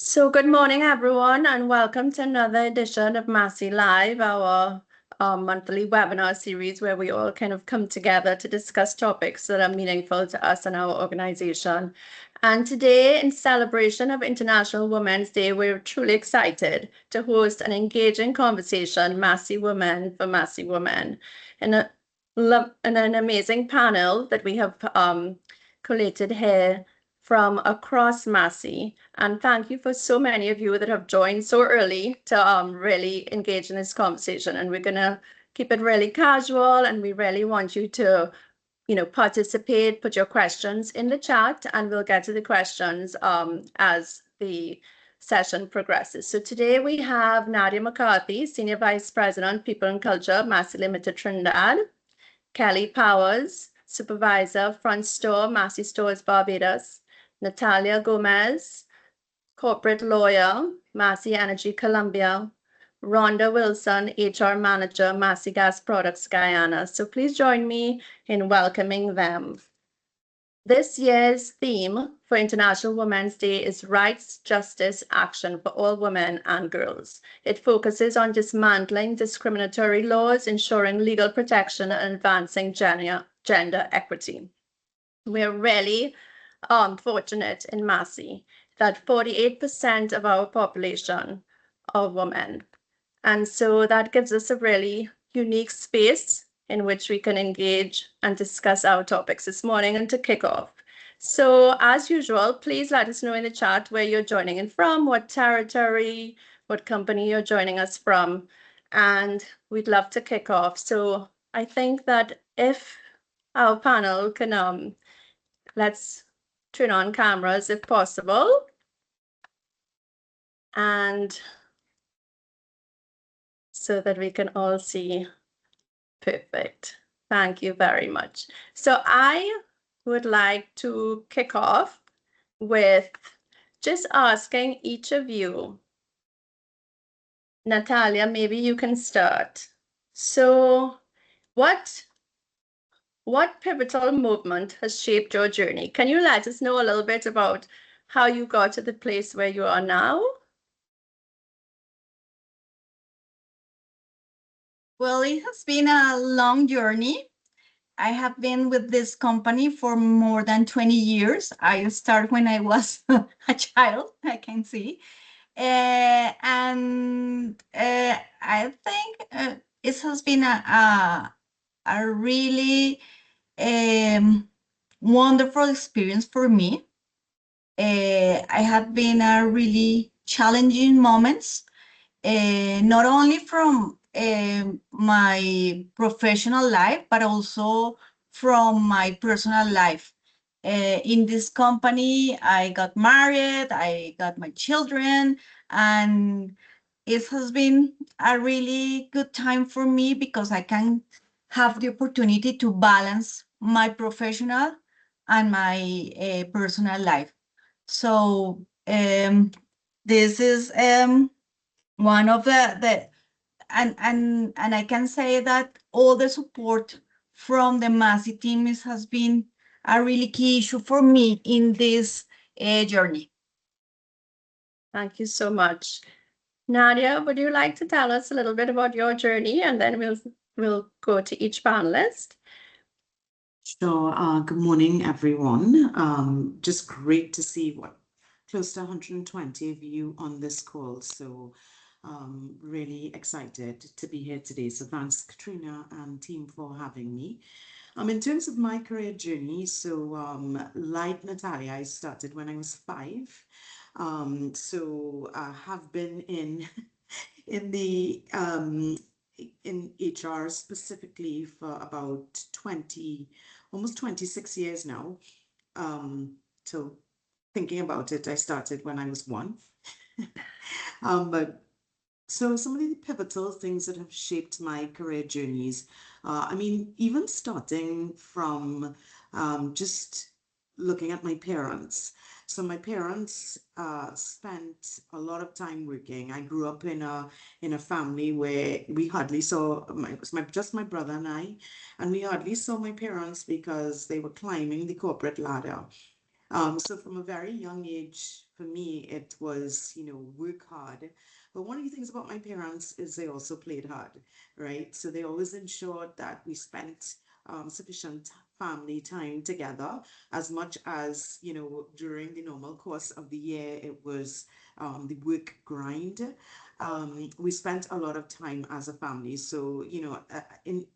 So good morning, everyone, and welcome to another edition of Massy Live, our monthly webinar series where we all kind of come together to discuss topics that are meaningful to us and our organization. And today, in celebration of International Women's Day, we're truly excited to host an engaging conversation, Massy Women for Massy Women, and an amazing panel that we have collated here from across Massy. And thank you for so many of you that have joined so early to really engage in this conversation. And we're going to keep it really casual, and we really want you to participate, put your questions in the chat, and we'll get to the questions as the session progresses. So today we have Nadia McCarthy, Senior Vice President, People and Culture, Massy Limited Trinidad, Kelly Powers, Supervisor, Front Store, Massy Stores Barbados, Natalia Gomez, Corporate Lawyer, Massy Energy Colombia, Rhonda Wilson, HR Manager, Massy Gas Products Guyana. So please join me in welcoming them. This year's theme for International Women's Day is Rights, Justice, Action for All Women and Girls. It focuses on dismantling discriminatory laws, ensuring legal protection, and advancing gender equity. We're really fortunate in Massy that 48% of our population are women. And so that gives us a really unique space in which we can engage and discuss our topics this morning and to kick off. So as usual, please let us know in the chat where you're joining in from, what territory, what company you're joining us from, and we'd love to kick off. So I think that if our panel can, let's turn on cameras if possible. And so that we can all see. Perfect. Thank you very much. So I would like to kick off with just asking each of you. Natalia, maybe you can start. So what pivotal movement has shaped your journey? Can you let us know a little bit about how you got to the place where you are now? Well, it has been a long journey. I have been with this company for more than 20 years. I started when I was a child, I can see. I think it has been a really wonderful experience for me. I have been a really challenging moments, not only from my professional life, but also from my personal life. In this company, I got married, I got my children, and it has been a really good time for me because I can have the opportunity to balance my professional and my personal life. So this is one of the and I can say that all the support from the Massy team has been a really key issue for me in this journey. Thank you so much. Nadia, would you like to tell us a little bit about your journey, and then we'll go to each panelist? Sure. Good morning, everyone. Just great to see close to 120 of you on this call. So really excited to be here today. So thanks, Katrina and team, for having me. In terms of my career journey, so like Natalia, I started when I was 5. So I have been in the in HR specifically for about almost 26 years now. So thinking about it, I started when I was 1. But so some of the pivotal things that have shaped my career journeys, I mean, even starting from just looking at my parents. So my parents spent a lot of time working. I grew up in a family where we hardly saw just my brother and we hardly saw my parents because they were climbing the corporate ladder. So from a very young age, for me, it was, work hard. But one of the things about my parents is they also played hard, right? So they always ensured that we spent sufficient family time together, as much as, during the normal course of the year, it was the work grind. We spent a lot of time as a family. So,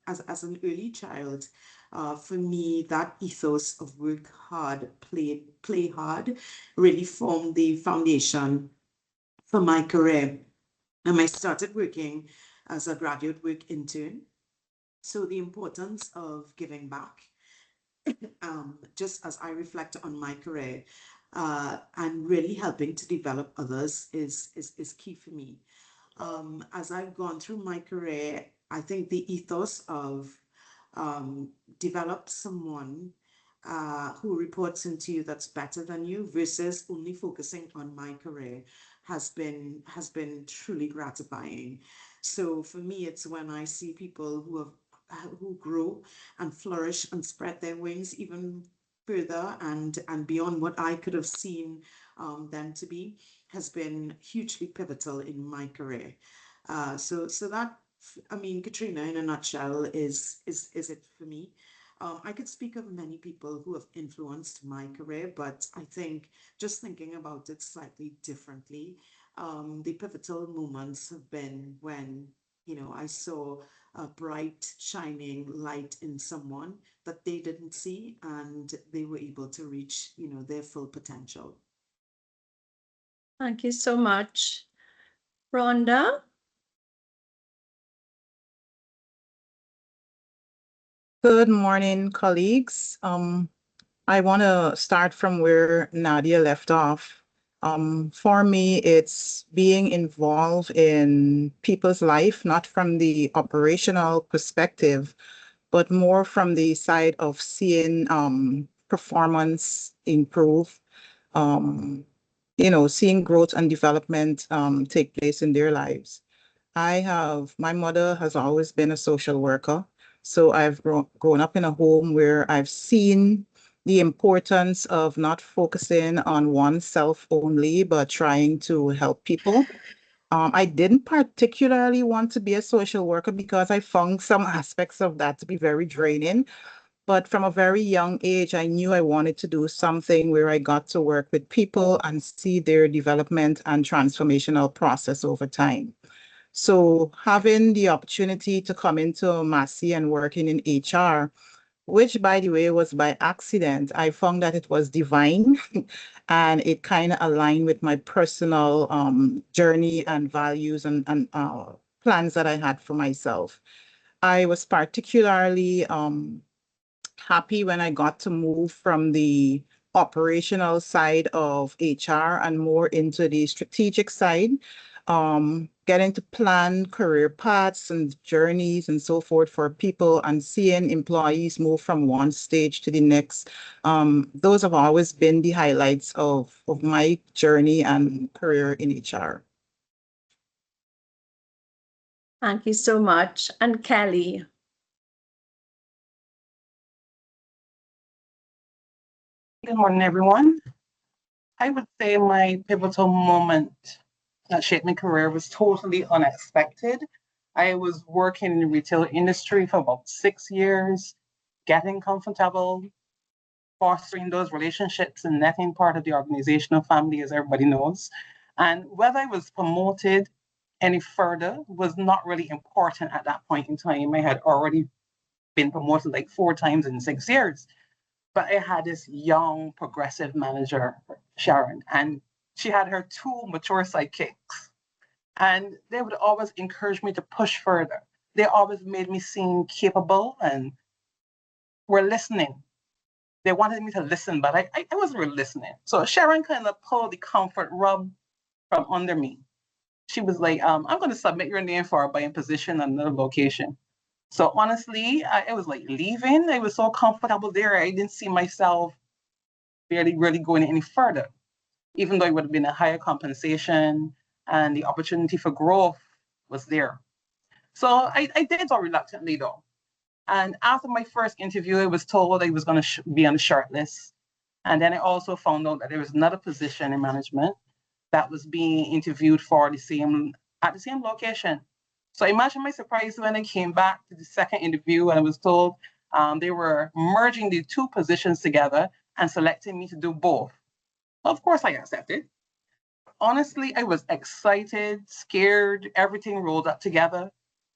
as an early child, for me, that ethos of work hard, play hard, really formed the foundation for my career. And I started working as a graduate work intern. So the importance of giving back, just as I reflect on my career, and really helping to develop others is key for me. As I've gone through my career, I think the ethos of um, develop someone who reports into you that's better than you versus only focusing on my career has been truly gratifying. So for me, it's when I see people who grow and flourish and spread their wings even further and beyond what I could have seen them to be has been hugely pivotal in my career. So that, I mean, Katrina, in a nutshell, is it for me. I could speak of many people who have influenced my career, but I think just thinking about it slightly differently, the pivotal moments have been when, I saw a bright, shining light in someone that they didn't see, and they were able to reach, their full potential. Thank you so much. Rhonda? Good morning, colleagues. I want to start from where Nadia left off. For me, it's being involved in people's life, not from the operational perspective, but more from the side of seeing performance improve, um, seeing growth and development take place in their lives. My mother has always been a social worker. So I've grown up in a home where I've seen the importance of not focusing on oneself only, but trying to help people. I didn't particularly want to be a social worker because I found some aspects of that to be very draining. But from a very young age, I knew I wanted to do something where I got to work with people and see their development and transformational process over time. So having the opportunity to come into Massy and working in HR, which by the way was by accident, I found that it was divine and it kind of aligned with my personal journey and values and plans that I had for myself. I was particularly happy when I got to move from the operational side of HR and more into the strategic side, getting to plan career paths and journeys and so forth for people and seeing employees move from one stage to the next. Those have always been the highlights of my journey and career in HR. Thank you so much. And Kelly? Good morning, everyone. I would say my pivotal moment that shaped my career was totally unexpected. I was working in the retail industry for about 6 years, getting comfortable, fostering those relationships, and netting part of the organizational family, as everybody knows. And whether I was promoted any further was not really important at that point in time. I had already been promoted like 4 times in 6 years. But I had this young progressive manager, Sharon, and she had her two mature sidekicks. And they would always encourage me to push further. They always made me seem capable and were listening. They wanted me to listen, but I wasn't really listening. So Sharon kind of pulled the comfort rub from under me. She was like, I'm going to submit your name for a buying position at another location. So honestly, I was like leaving. I was so comfortable there. I didn't see myself barely really going any further, even though it would have been a higher compensation and the opportunity for growth was there. So I did so reluctantly though. And after my first interview, I was told I was going to be on the short list. And then I also found out that there was another position in management that was being interviewed for at the same location. So imagine my surprise when I came back to the second interview and I was told they were merging the two positions together and selecting me to do both. Of course, I accepted. Honestly, I was excited, scared, everything rolled up together.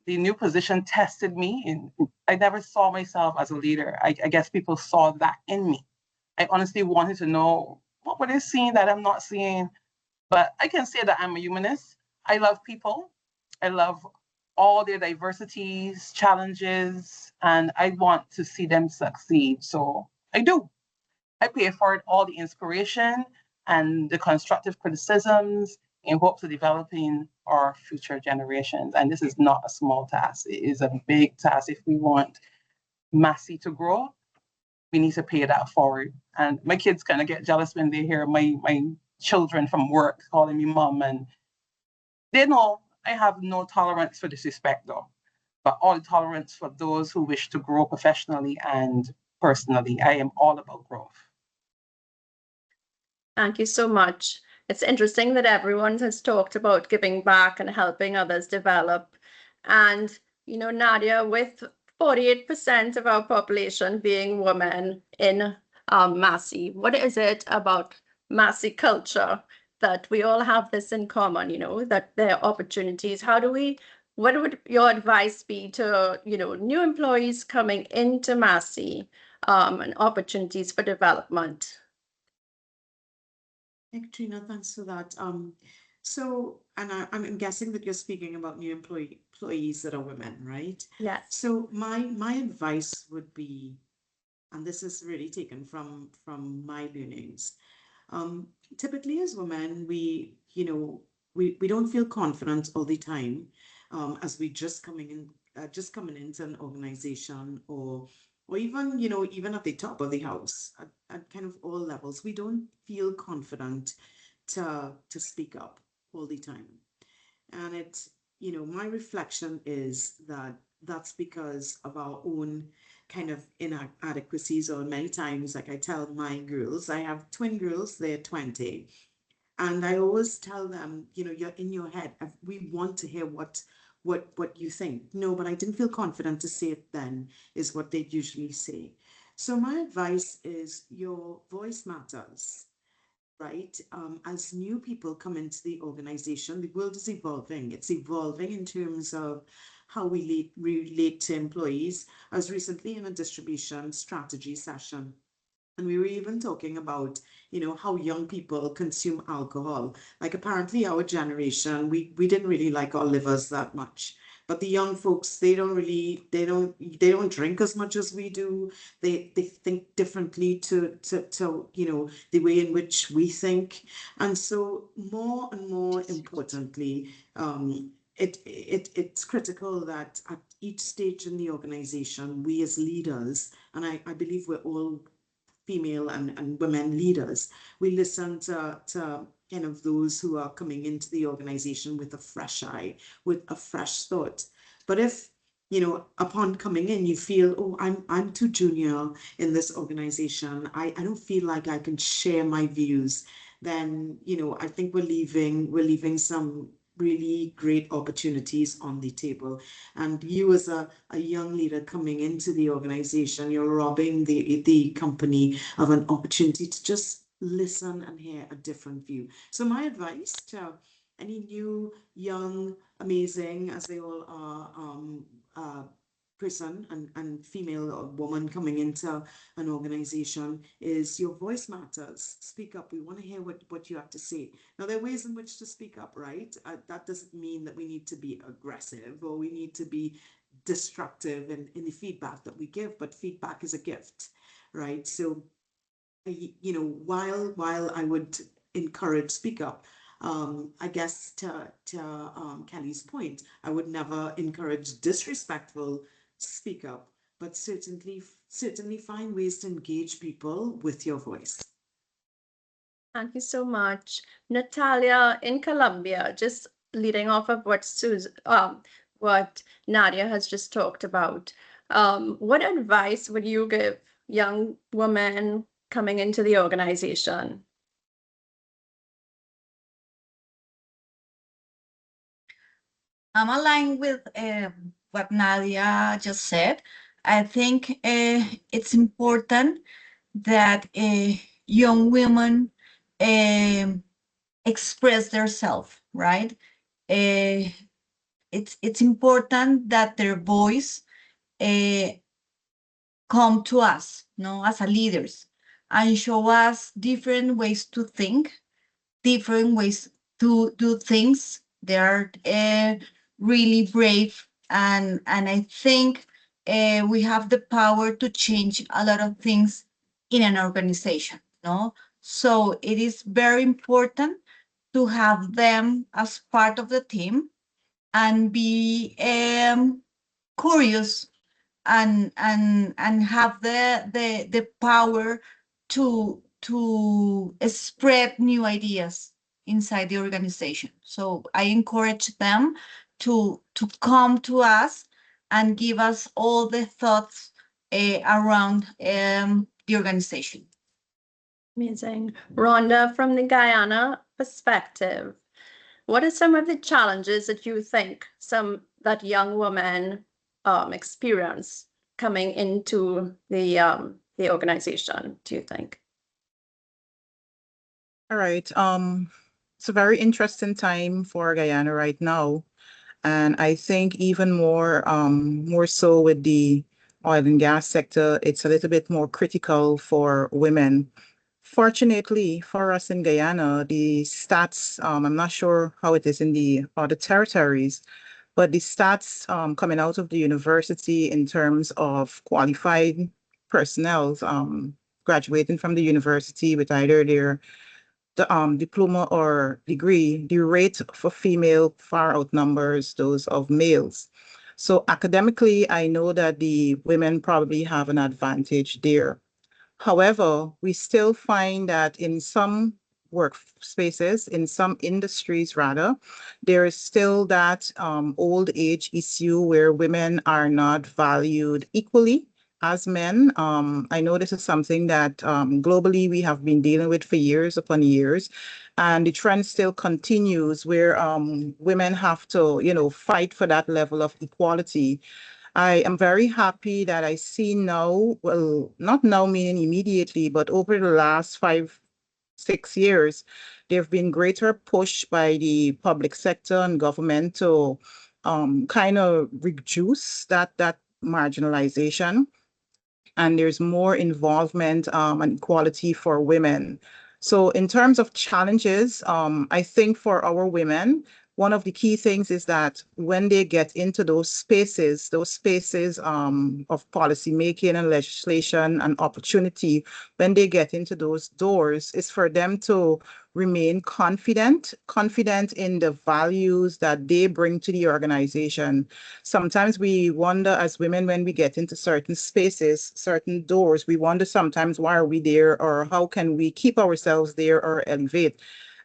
The new position tested me, and I never saw myself as a leader. I guess people saw that in me. I honestly wanted to know what were they seeing that I'm not seeing. But I can say that I'm a humanist. I love people. I love all their diversities, challenges, and I want to see them succeed. So I do. I pay forward all the inspiration and the constructive criticisms in hopes of developing our future generations. And this is not a small task. It is a big task. If we want Massy to grow, we need to pay that forward. And my kids kind of get jealous when they hear my children from work calling me mom. And they know I have no tolerance for disrespect, though, but all tolerance for those who wish to grow professionally and personally. I am all about growth. Thank you so much. It's interesting that everyone has talked about giving back and helping others develop. And, Nadia, with 48% of our population being women in Massy, what is it about Massy culture that we all have this in common, that there are opportunities? What would your advice be to, new employees coming into Massy and opportunities for development? Hey, Katrina, thanks for that. I'm guessing that you're speaking about new employees that are women, right? Yes. So my advice would be, and this is really taken from my learnings. Typically as women, we don't feel confident all the time, as we just coming into an organization or even, even at the top of the house, at kind of all levels, we don't feel confident to speak up all the time. And my reflection is that that's because of our own kind of inadequacies, or many times, like I tell my girls, I have twin girls, they're 20. And I always tell them, you're in your head. We want to hear what you think. No, but I didn't feel confident to say it then, is what they usually say. So my advice is your voice matters, right? As new people come into the organization, the world is evolving. It's evolving in terms of how we relate to employees. I was recently in a distribution strategy session, and we were even talking about, how young people consume alcohol. Like apparently our generation, we didn't really like our livers that much. But the young folks, they don't drink as much as we do. They think differently to the way in which we think. And so more and more importantly, it's critical that at each stage in the organization, we as leaders, and I believe we're all female and women leaders, we listen to kind of those who are coming into the organization with a fresh eye, with a fresh thought. But if, upon coming in, you feel, oh, I'm too junior in this organization, I don't feel like I can share my views, then, I think we're leaving some really great opportunities on the table. And you as a young leader coming into the organization, you're robbing the company of an opportunity to just listen and hear a different view. So my advice to any new, young, amazing, as they all are, person and female or woman coming into an organization is your voice matters. Speak up. We want to hear what you have to say. Now, there are ways in which to speak up, right? That doesn't mean that we need to be aggressive or we need to be destructive in the feedback that we give, but feedback is a gift, right? So, while I would encourage speak up, I guess to Kelly's point, I would never encourage disrespectful speak up, but certainly find ways to engage people with your voice. Thank you so much. Natalia, in Colombia, just leading off of what Nadia has just talked about, what advice would you give young women coming into the organization? I'm aligned with what Nadia just said. I think it's important that young women um, express themselves, right? Uh, it's important that their voice uh, come to us, no, as a leaders, and show us different ways to think, different ways to do things. They are really brave, and I think we have the power to change a lot of things in an organization. No, so it is very important to have them as part of the team and be curious and have the power to spread new ideas inside the organization. So I encourage them to come to us and give us all the thoughts around the organization. Amazing. Rhonda, from the Guyana perspective, what are some of the challenges that you think that young women experience coming into the organization, do you think? All right. It's a very interesting time for Guyana right now. And I think even more so with the oil and gas sector, it's a little bit more critical for women. Fortunately for us in Guyana, the stats, I'm not sure how it is in the other territories, but the stats coming out of the university in terms of qualified personnel graduating from the university with either their diploma or degree, the rate for female far outnumbers those of males. So academically, I know that the women probably have an advantage there. However, we still find that in some workspaces, in some industries rather, there is still that old age issue where women are not valued equally as men. I know this is something that globally we have been dealing with for years upon years, and the trend still continues where women have to, fight for that level of equality. I am very happy that I see now, well, not now meaning immediately, but over the last 5, 6 years, there have been greater push by the public sector and government to kind of reduce that marginalization, and there's more involvement and equality for women. So in terms of challenges, I think for our women, one of the key things is that when they get into those spaces of policy making and legislation and opportunity, when they get into those doors, is for them to remain confident in the values that they bring to the organization. Sometimes we wonder as women when we get into certain spaces, certain doors, we wonder sometimes why are we there or how can we keep ourselves there or elevate.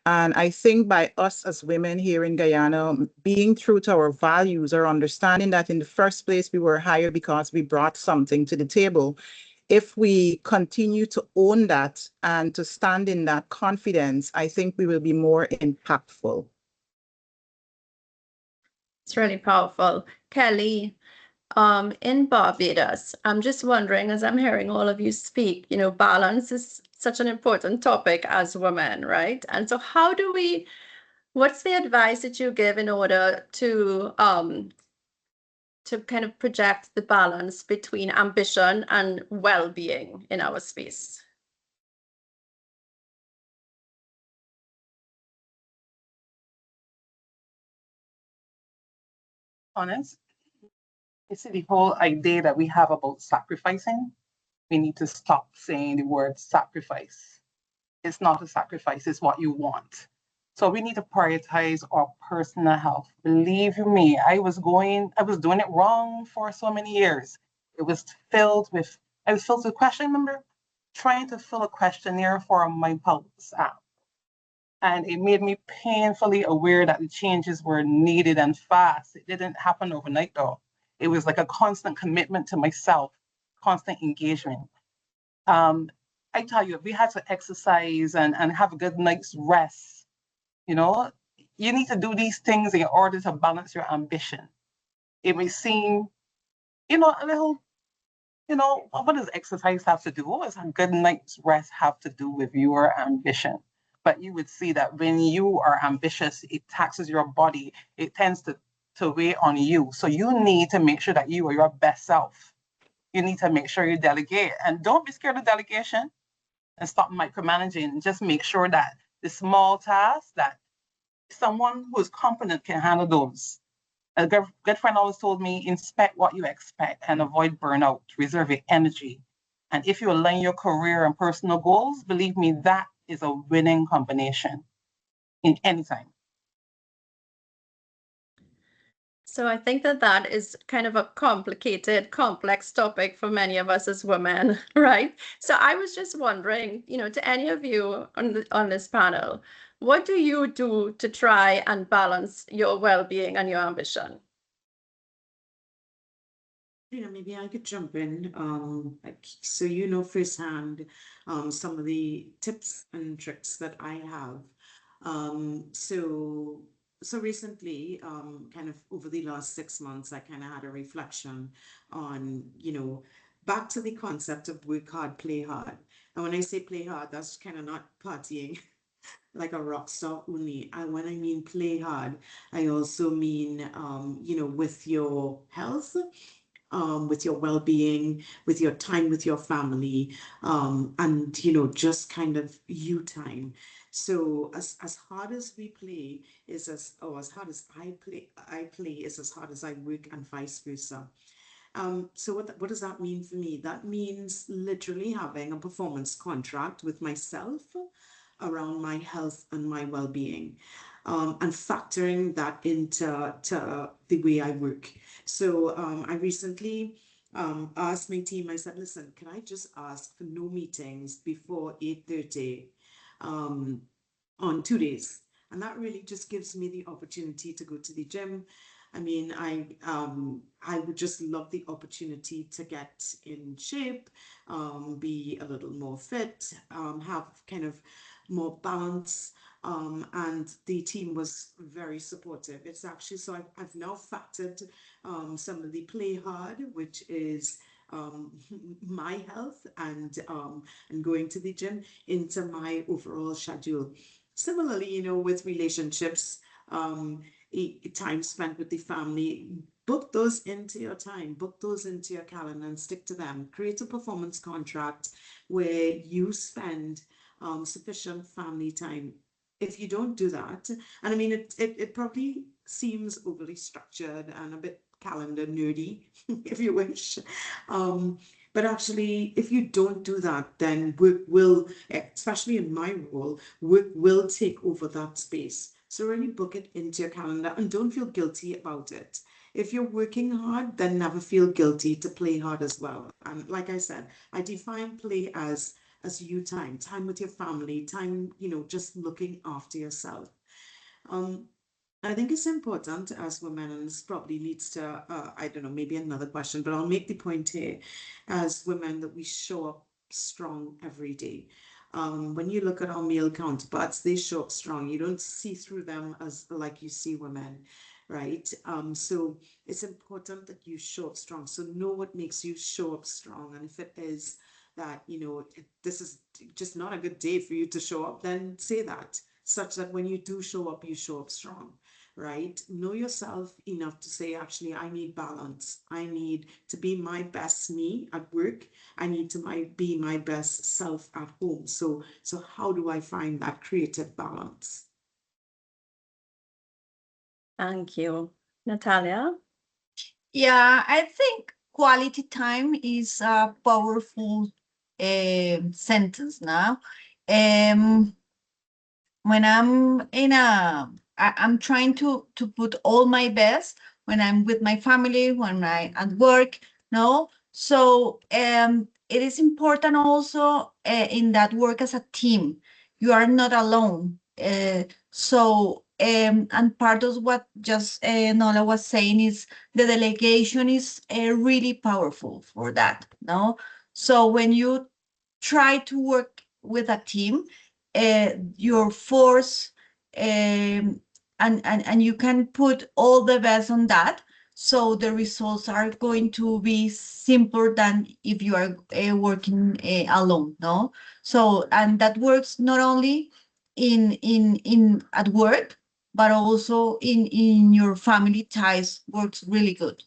And I think by us as women here in Guyana, being true to our values or understanding that in the first place we were hired because we brought something to the table, if we continue to own that and to stand in that confidence, I think we will be more impactful. It's really powerful. Kelly, in Barbados, I'm just wondering, as I'm hearing all of you speak, balance is such an important topic as women, right? And so what's the advice that you give in order to kind of project the balance between ambition and well-being in our space? Honest, it's the whole idea that we have about sacrificing. We need to stop saying the word sacrifice. It's not a sacrifice, it's what you want. So we need to prioritize our personal health. Believe you me, I was doing it wrong for so many years. I was filled with question, remember? Trying to fill a questionnaire for my Pulse app. And it made me painfully aware that the changes were needed and fast. It didn't happen overnight though. It was like a constant commitment to myself, constant engagement. I tell you, if we had to exercise and have a good night's rest, you know, you need to do these things in order to balance your ambition. It may seem, a little, what does exercise have to do? What does a good night's rest have to do with your ambition? But you would see that when you are ambitious, it taxes your body. It tends to weigh on you. So you need to make sure that you are your best self. You need to make sure you delegate. And don't be scared of delegation and stop micromanaging. Just make sure that the small tasks that someone who is competent can handle those. A good friend always told me, inspect what you expect and avoid burnout, reserve your energy. And if you align your career and personal goals, believe me, that is a winning combination in any time. So I think that that is kind of a complicated, complex topic for many of us as women, right? So I was just wondering, to any of you on this panel, what do you do to try and balance your well-being and your ambition? Maybe I could jump in. So firsthand, some of the tips and tricks that I have. So recently, kind of over the last 6 months, I kind of had a reflection on, back to the concept of work hard, play hard. And when I say play hard, that's kind of not partying like a rock star only. And when I mean play hard, I also mean, with your health, with your well-being, with your time with your family, and just kind of you time. So as hard as we play is as hard as I play is as hard as I work, and vice versa. So what does that mean for me? That means literally having a performance contract with myself around my health and my well-being, and factoring that into the way I work. So I recently asked my team, I said, listen, can I just ask for no meetings before 8:30 on 2 days? And that really just gives me the opportunity to go to the gym. I mean, I would just love the opportunity to get in shape, be a little more fit, have kind of more balance. And the team was very supportive. It's actually, so I've now factored some of the play hard, which is my health and going to the gym, into my overall schedule. Similarly, with relationships, time spent with the family, book those into your time, book those into your calendar and stick to them. Create a performance contract where you spend sufficient family time. If you don't do that, and I mean, it probably seems overly structured and a bit calendar nerdy, if you wish. But actually, if you don't do that, then work will, especially in my role, work will take over that space. So really book it into your calendar and don't feel guilty about it. If you're working hard, then never feel guilty to play hard as well. And like I said, I define play as you time with your family, time, just looking after yourself. I think it's important as women, and this probably leads to, I don't know, maybe another question, but I'll make the point here, as women, that we show up strong every day. When you look at our male counterparts, they show up strong. You don't see through them as like you see women, right? So it's important that you show up strong. So know what makes you show up strong. And if it is that, this is just not a good day for you to show up, then say that, such that when you do show up, you show up strong, right? Know yourself enough to say, actually, I need balance. I need to be my best me at work. I need to be my best self at home. So how do I find that creative balance? Thank you. Natalia? Yeah, I think quality time is a powerful sentence now. When I'm trying to put all my best when I'm with my family, when I at work, no. So it is important also in that work as a team. You are not alone. And part of what just Nola was saying is the delegation is really powerful for that, no. So when you try to work with a team, your force, and you can put all the best on that. So the results are going to be simpler than if you are working alone, no? So, and that works not only in at work, but also in your family ties works really good.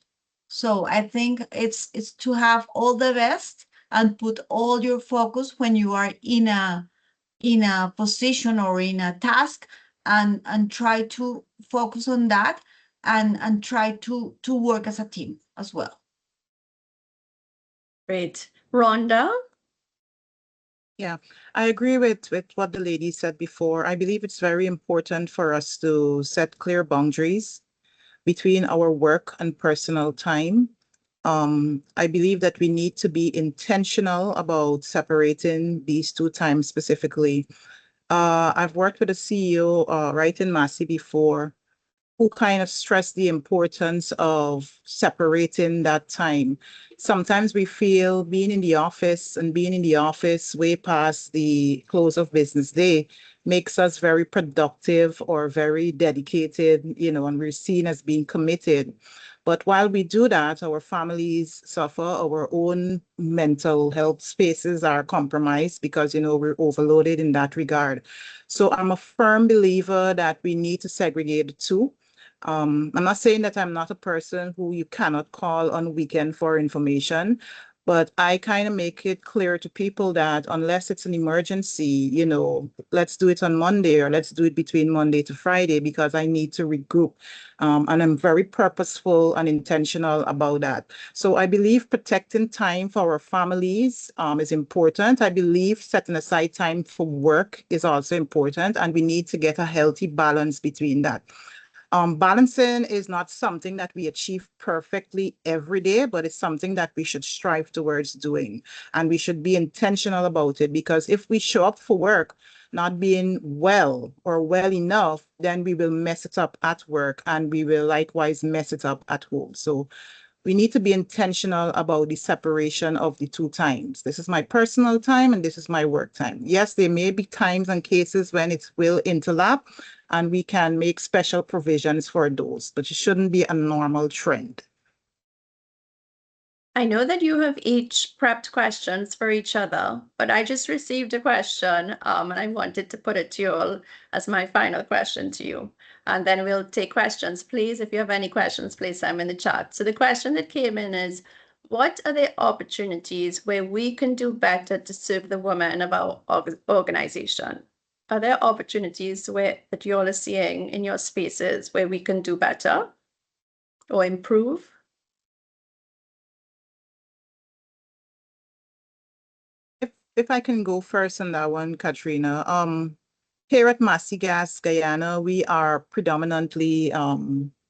So I think it's to have all the best and put all your focus when you are in a position or in a task, and try to focus on that, and try to work as a team as well. Great. Rhonda? Yeah, I agree with what the lady said before. I believe it's very important for us to set clear boundaries between our work and personal time. I believe that we need to be intentional about separating these two times specifically. I've worked with a CEO right in Massy before, who kind of stressed the importance of separating that time. Sometimes we feel being in the office and being in the office way past the close of business day makes us very productive or very dedicated, and we're seen as being committed. But while we do that, our families suffer, our own mental health spaces are compromised because, we're overloaded in that regard. So I'm a firm believer that we need to segregate the two. I'm not saying that I'm not a person who you cannot call on weekend for information, but I kind of make it clear to people that unless it's an emergency, let's do it on Monday, or let's do it between Monday to Friday, because I need to regroup. And I'm very purposeful and intentional about that. So I believe protecting time for our families is important. I believe setting aside time for work is also important, and we need to get a healthy balance between that. Balancing is not something that we achieve perfectly every day, but it's something that we should strive towards doing. And we should be intentional about it, because if we show up for work not being well or well enough, then we will mess it up at work, and we will likewise mess it up at home. So we need to be intentional about the separation of the two times. This is my personal time and this is my work time. Yes, there may be times and cases when it will interlap, and we can make special provisions for those, but it shouldn't be a normal trend. I know that you have each prepped questions for each other, but I just received a question, and I wanted to put it to you all as my final question to you. And then we'll take questions. Please, if you have any questions, please send them in the chat. So the question that came in is, what are the opportunities where we can do better to serve the women of our organization? Are there opportunities that you all are seeing in your spaces where we can do better or improve? If I can go first on that one, Katrina. Here at Massy Gas Guyana, we are predominantly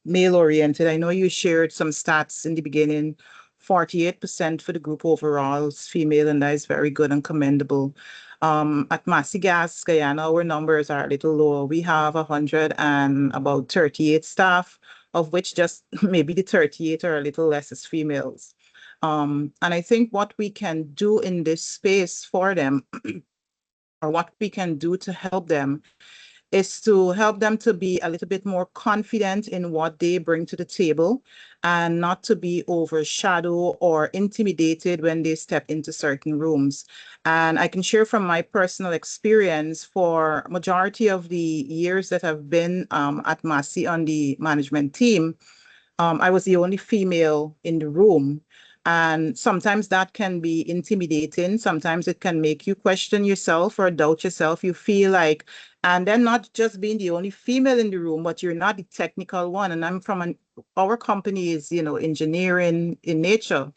male-oriented. I know you shared some stats in the beginning. 48% for the group overall is female, and that is very good and commendable. At Massy Gas Guyana, our numbers are a little lower. We have 100 and about 38 staff, of which just maybe the 38 are a little less as females. And I think what we can do in this space for them, or what we can do to help them, is to help them to be a little bit more confident in what they bring to the table, and not to be overshadowed or intimidated when they step into certain rooms. And I can share from my personal experience, for majority of the years that I've been at Massy on the management team, I was the only female in the room. And sometimes that can be intimidating. Sometimes it can make you question yourself or doubt yourself. You feel like, and then not just being the only female in the room, but you're not the technical one. And our company is, engineering in nature.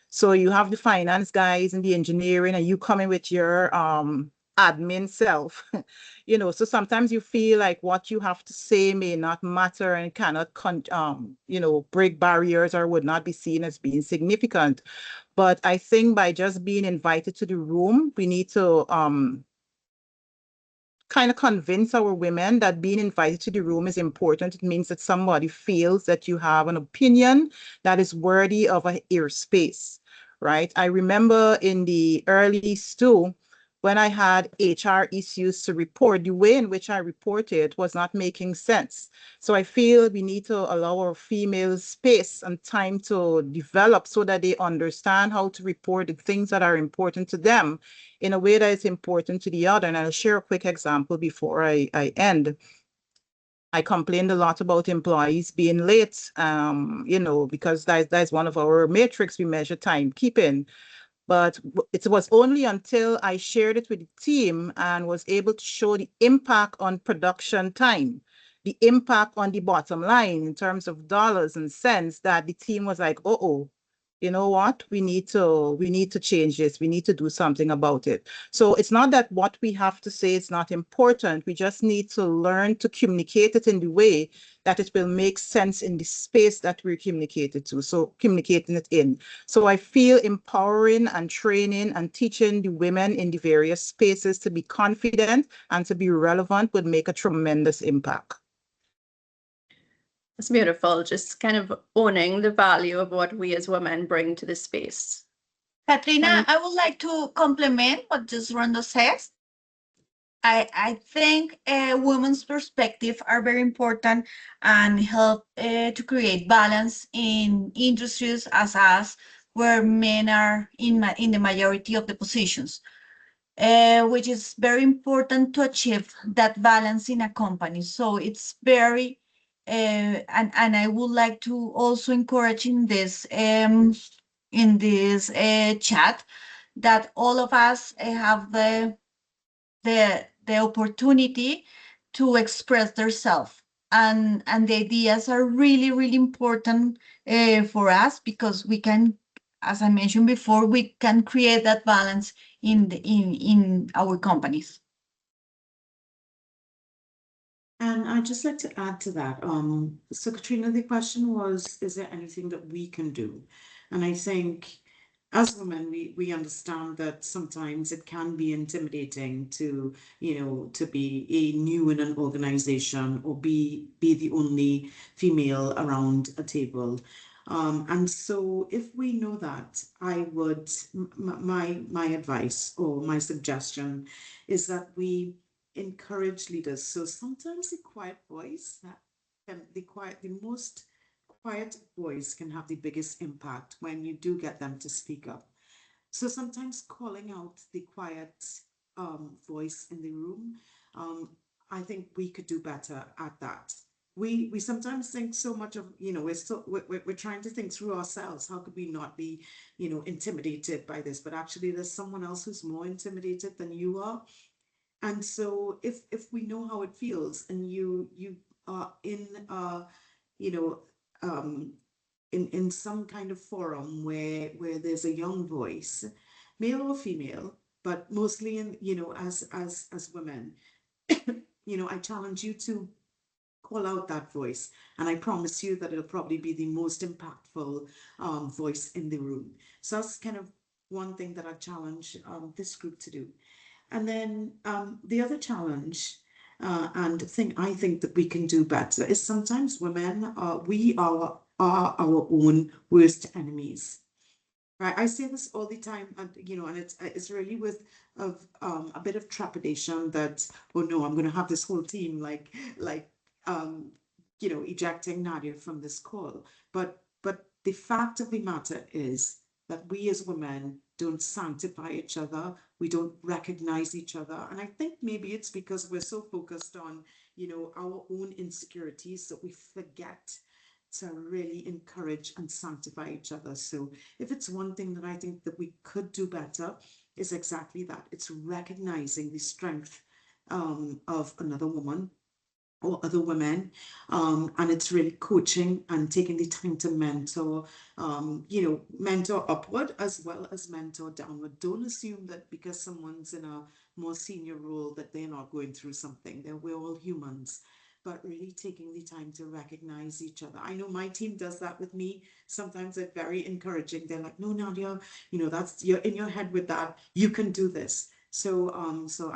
So you have the finance guys and the engineering, and you come in with your admin self. So sometimes you feel like what you have to say may not matter and cannot break barriers, or would not be seen as being significant. But I think by just being invited to the room, we need to kind of convince our women that being invited to the room is important. It means that somebody feels that you have an opinion that is worthy of a ear space, right? I remember in the early stew, when I had HR issues to report, the way in which I reported was not making sense. So I feel we need to allow our females space and time to develop so that they understand how to report the things that are important to them in a way that is important to the other. And I'll share a quick example before I end. I complained a lot about employees being late, because that's one of our metrics. We measure timekeeping. But it was only until I shared it with the team and was able to show the impact on production time, the impact on the bottom line in terms of dollars and cents, that the team was like, oh, you know what? We need to change this. We need to do something about it. So it's not that what we have to say is not important. We just need to learn to communicate it in the way that it will make sense in the space that we're communicated to. So communicating it in. So I feel empowering and training and teaching the women in the various spaces to be confident and to be relevant would make a tremendous impact. It's beautiful, just kind of owning the value of what we as women bring to the space. Katrina, I would like to compliment what just Rondo says. I think women's perspective are very important and help to create balance in industries as us, where men are in the majority of the positions, which is very important to achieve that balance in a company. So it's very, and I would like to also encourage in this chat that all of us have the opportunity to express themselves, and the ideas are really really important for us, because we can, as I mentioned before, we can create that balance in our companies. And I'd just like to add to that. So Katrina, the question was, is there anything that we can do? And I think as women, we understand that sometimes it can be intimidating to, to be a new in an organization or be the only female around a table. And so if we know that, I would, my advice or my suggestion is that we encourage leaders. So sometimes the quiet voice that can the most quiet voice can have the biggest impact when you do get them to speak up. So sometimes calling out the quiet voice in the room, um, I think we could do better at that. We sometimes think so much of, we're trying to think through ourselves. How could we not be, intimidated by this? But actually, there's someone else who's more intimidated than you are. And so if we know how it feels, and you are in you know um in some kind of forum where there's a young voice, male or female, but mostly in, as women, I challenge you to call out that voice, and I promise you that it'll probably be the most impactful voice in the room. So that's kind of one thing that I challenge this group to do. And then the other challenge and thing I think that we can do better is sometimes women are our own worst enemies. Right, I say this all the time, and and it's really with a bit of trepidation that, oh no, I'm going to have this whole team like um ejecting Nadia from this call. But the fact of the matter is that we as women don't sanctify each other, we don't recognize each other, and I think maybe it's because we're so focused on our own insecurities that we forget to really encourage and sanctify each other. So if it's one thing that I think that we could do better, is exactly that. It's recognizing the strength of another woman or other women, and it's really coaching and taking the time to mentor, mentor upward as well as mentor downward. Don't assume that because someone's in a more senior role that they're not going through something. We're all humans, but really taking the time to recognize each other. I know my team does that with me. Sometimes they're very encouraging. They're like, no, Nadia, that's, you're in your head with that. You can do this. So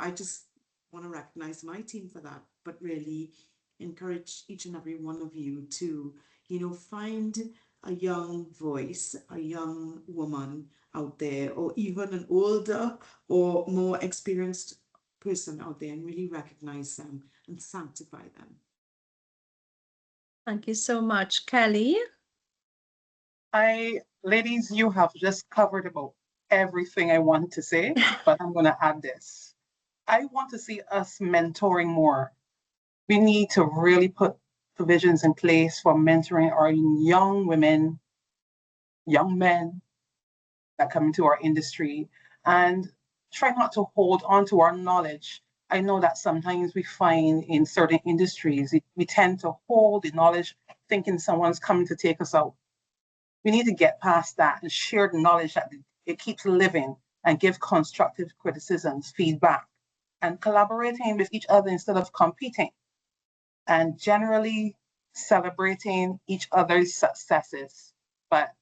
I just want to recognize my team for that, but really encourage each and every one of you to, find a young voice, a young woman out there, or even an older or more experienced person out there, and really recognize them and sanctify them. Thank you so much, Kelly. Ladies, you have just covered about everything I want to say, but I'm going to add this. I want to see us mentoring more. We need to really put provisions in place for mentoring our young women, young men that come into our industry, and try not to hold on to our knowledge. I know that sometimes we find in certain industries, we tend to hold the knowledge thinking someone's coming to take us out. We need to get past that and share the knowledge that it keeps living and give constructive criticisms, feedback, and collaborating with each other instead of competing, and generally celebrating each other's successes. But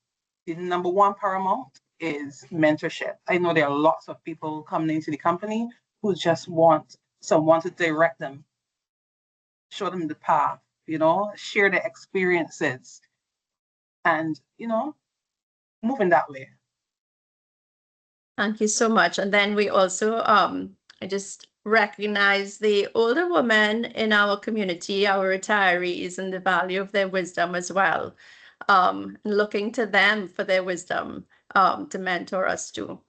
the number one paramount is mentorship. I know there are lots of people coming into the company who just want someone to direct them, show them the path, share their experiences, and, moving that way. Thank you so much. And then we also, I just recognize the older women in our community, our retirees, and the value of their wisdom as well. And looking to them for their wisdom to mentor us too.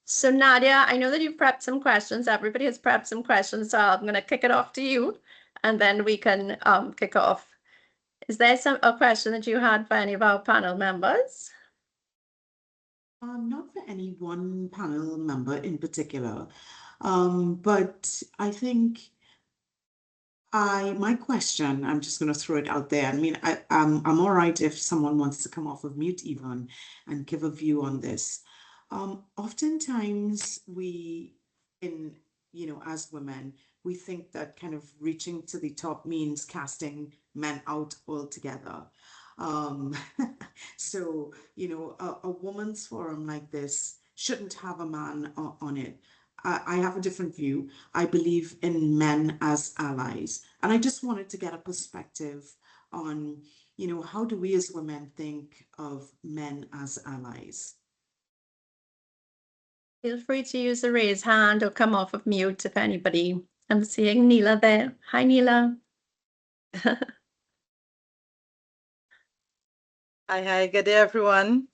So Nadia, I know that you've prepped some questions. Everybody has prepped some questions, so I'm going to kick it off to you, and then we can kick off. Is there a question that you had for any of our panel members? Not for any one panel member in particular, but I think my question, I'm just going to throw it out there. I mean, I'm all right if someone wants to come off of mute even and give a view on this. Oftentimes as women, we think that kind of reaching to the top means casting men out altogether. Um, so, a woman's forum like this shouldn't have a man on it. I have a different view. I believe in men as allies. And I just wanted to get a perspective on, how do we as women think of men as allies? Feel free to use the raise hand or come off of mute if anybody. I'm seeing Neela there. Hi, Neela. Hi, good day, everyone.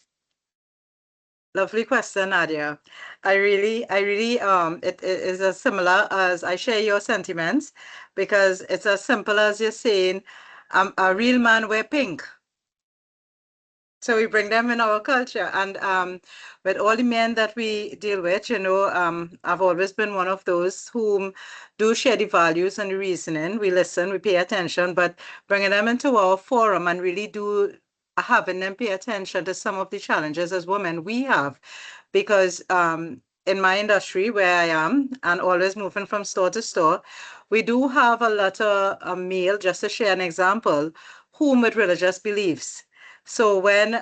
Lovely question, Nadia. It is as similar as I share your sentiments, because it's as simple as you're saying, a real man wear pink. So we bring them in our culture. And with all the men that we deal with, I've always been one of those whom do share the values and the reasoning. We listen, we pay attention, but bringing them into our forum and really do having them pay attention to some of the challenges as women we have. Because in my industry where I am, and always moving from store to store, we do have a lot of male, just to share an example, whom with religious beliefs. So when,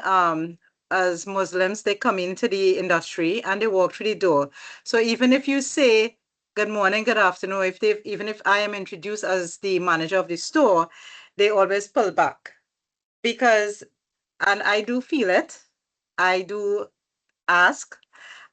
as Muslims, they come into the industry and they walk through the door. So even if you say, good morning, good afternoon, even if I am introduced as the manager of the store, they always pull back. And I do feel it, I do ask,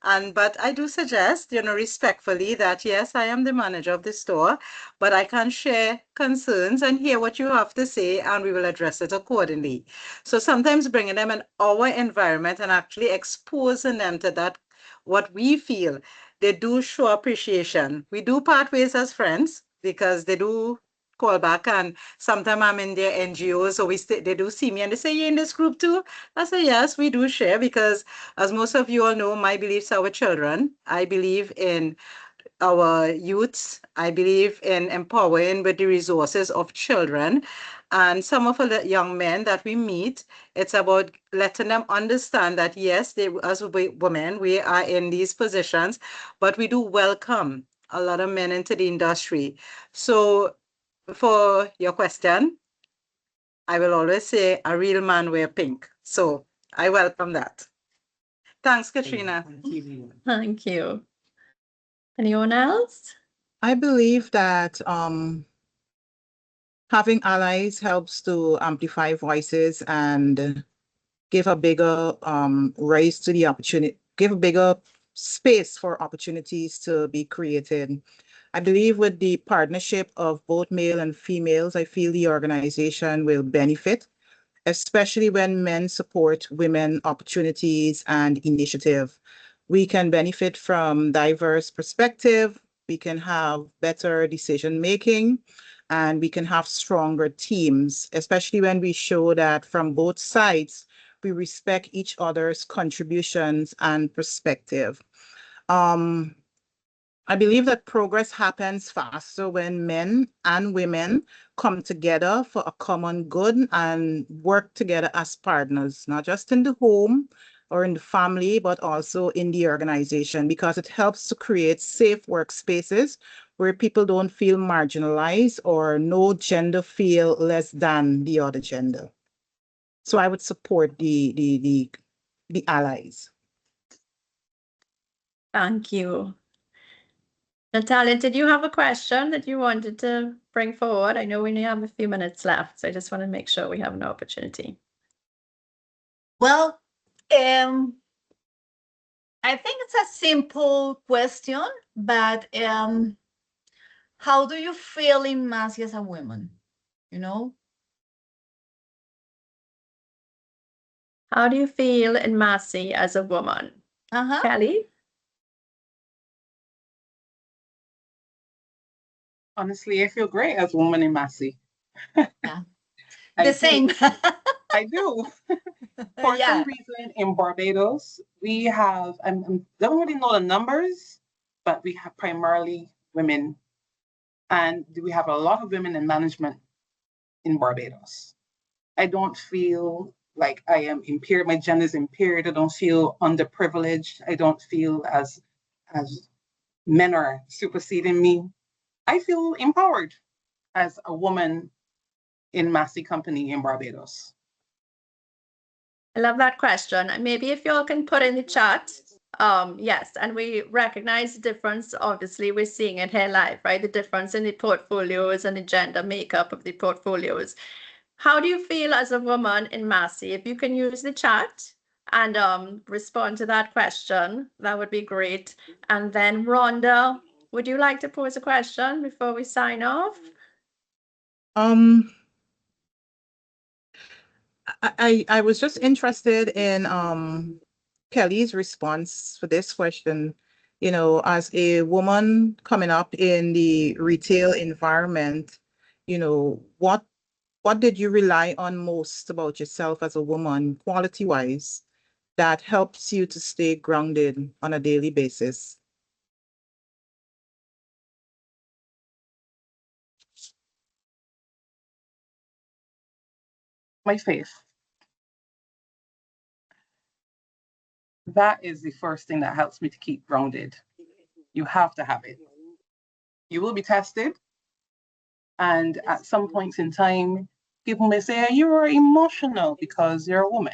but I do suggest, respectfully, that yes, I am the manager of the store, but I can share concerns and hear what you have to say, and we will address it accordingly. So sometimes bringing them in our environment and actually exposing them to that, what we feel, they do show appreciation. We do part ways as friends because they do call back, and sometimes I'm in their NGOs, so they do see me and they say, "You in this group too?" I say, yes, we do share, because as most of you all know, my beliefs are with children. I believe in our youths. I believe in empowering with the resources of children. And some of the young men that we meet, it's about letting them understand that, yes, as women, we are in these positions, but we do welcome a lot of men into the industry. So for your question, I will always say a real man wear pink. So I welcome that. Thanks, Katrina. Thank you. Thank you. Anyone else? I believe that having allies helps to amplify voices and give a bigger rise to the opportunity, give a bigger space for opportunities to be created. I believe with the partnership of both male and females, I feel the organization will benefit, especially when men support women opportunities and initiative. We can benefit from diverse perspective, we can have better decision making, and we can have stronger teams, especially when we show that from both sides, we respect each other's contributions and perspective. I believe that progress happens faster when men and women come together for a common good and work together as partners, not just in the home or in the family, but also in the organization, because it helps to create safe workspaces where people don't feel marginalized or no gender feel less than the other gender. So I would support the allies. Thank you. Natalia, did you have a question that you wanted to bring forward? I know we only have a few minutes left, so I just want to make sure we have an opportunity. Well, I think it's a simple question, but how do you feel in Massy as a woman? You know? How do you feel in Massy as a woman? Kelly? Honestly, I feel great as a woman in Massy. Yeah. I The do. same. I do. For Yeah. some reason, in Barbados, we have, I don't really know the numbers, but we have primarily women. And we have a lot of women in management in Barbados. I don't feel like I am impaired. My gender is impaired. I don't feel underprivileged. I don't feel as men are superseding me. I feel empowered as a woman in Massy Company in Barbados. I love that question. And maybe if y'all can put in the chat, yes, and we recognize the difference. Obviously, we're seeing it here live, right? The difference in the portfolios and the gender makeup of the portfolios. How do you feel as a woman in Massy? If you can use the chat and respond to that question, that would be great. And then Rhonda, would you like to pose a question before we sign off? I was just interested in Kelly's response for this question. You know, as a woman coming up in the retail environment, you know, what did you rely on most about yourself as a woman, quality-wise, that helps you to stay grounded on a daily basis? My faith. That is the first thing that helps me to keep grounded. You have to have it. You will be tested. And at some points in time, people may say, you are emotional because you're a woman.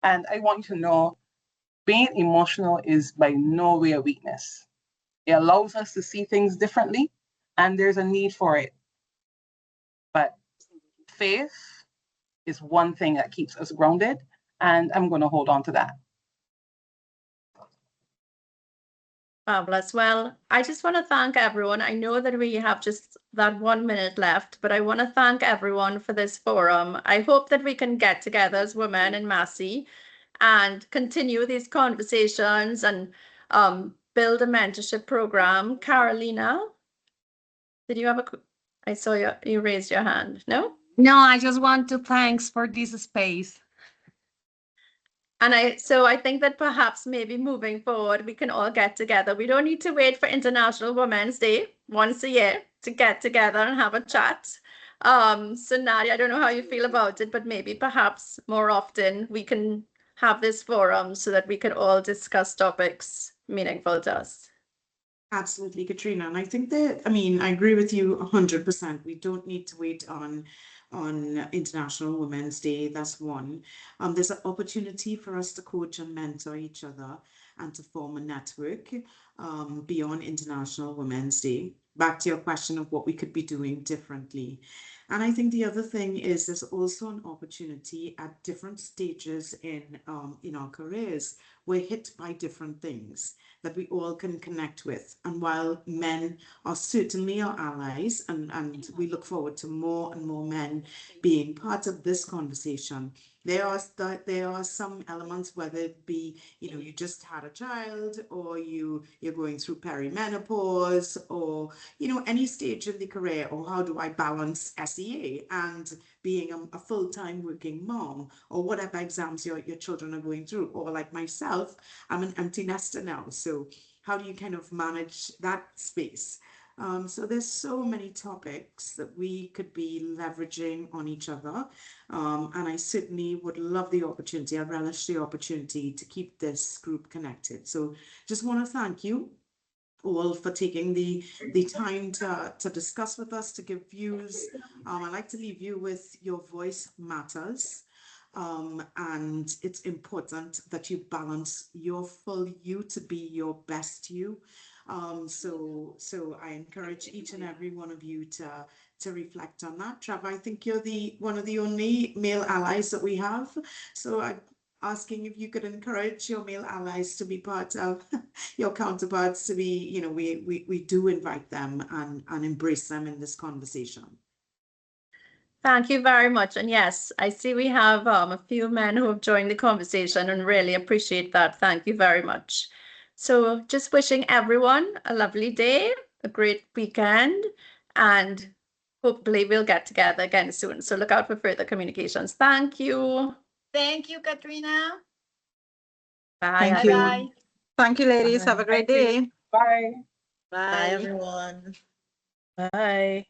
And I want you to know, being emotional is by no way a weakness. It allows us to see things differently, and there's a need for it. But faith is one thing that keeps us grounded, and I'm going to hold on to that. Fabulous. Well, I just want to thank everyone. I know that we have just that 1 minute left, but I want to thank everyone for this forum. I hope that we can get together as women in Massy and continue these conversations and build a mentorship program. Carolina, did you have I saw you raised your hand. No? No, I just want to thanks for this space. And I think that perhaps maybe moving forward, we can all get together. We don't need to wait for International Women's Day once a year to get together and have a chat. So Nadia, I don't know how you feel about it, but maybe perhaps more often we can have this forum so that we can all discuss topics meaningful to us. Absolutely, Katrina. And I think that, I mean, I agree with you 100%. We don't need to wait on International Women's Day. That's one. There's an opportunity for us to coach and mentor each other and to form a network beyond International Women's Day. Back to your question of what we could be doing differently. And I think the other thing is there's also an opportunity at different stages in our careers. We're hit by different things that we all can connect with. And while men are certainly our allies, and we look forward to more and more men being part of this conversation, there are some elements, whether it be, you just had a child, or you're going through perimenopause, or any stage in the career, or how do I balance SEA and being a full-time working mom, or whatever exams your children are going through, or like myself, I'm an empty nester now, so how do you kind of manage that space? So there's so many topics that we could be leveraging on each other. And I certainly would love the opportunity, I relish the opportunity to keep this group connected. So just want to thank you all for taking the time to discuss with us, to give views. I'd like to leave you with your voice matters. And it's important that you balance your full you to be your best you. So I encourage each and every one of you to reflect on that. Trav, I think you're one of the only male allies that we have. So I'm asking if you could encourage your male allies to be part of your counterparts, to be, we do invite them and embrace them in this conversation. Thank you very much. And yes, I see we have a few men who have joined the conversation, and really appreciate that. Thank you very much. So just wishing everyone a lovely day, a great weekend, and hopefully we'll get together again soon. So look out for further communications. Thank you. Thank you, Katrina. Bye. Thank you. Bye. Thank you, ladies. Have a great day. Bye. Bye, Bye. everyone. Bye.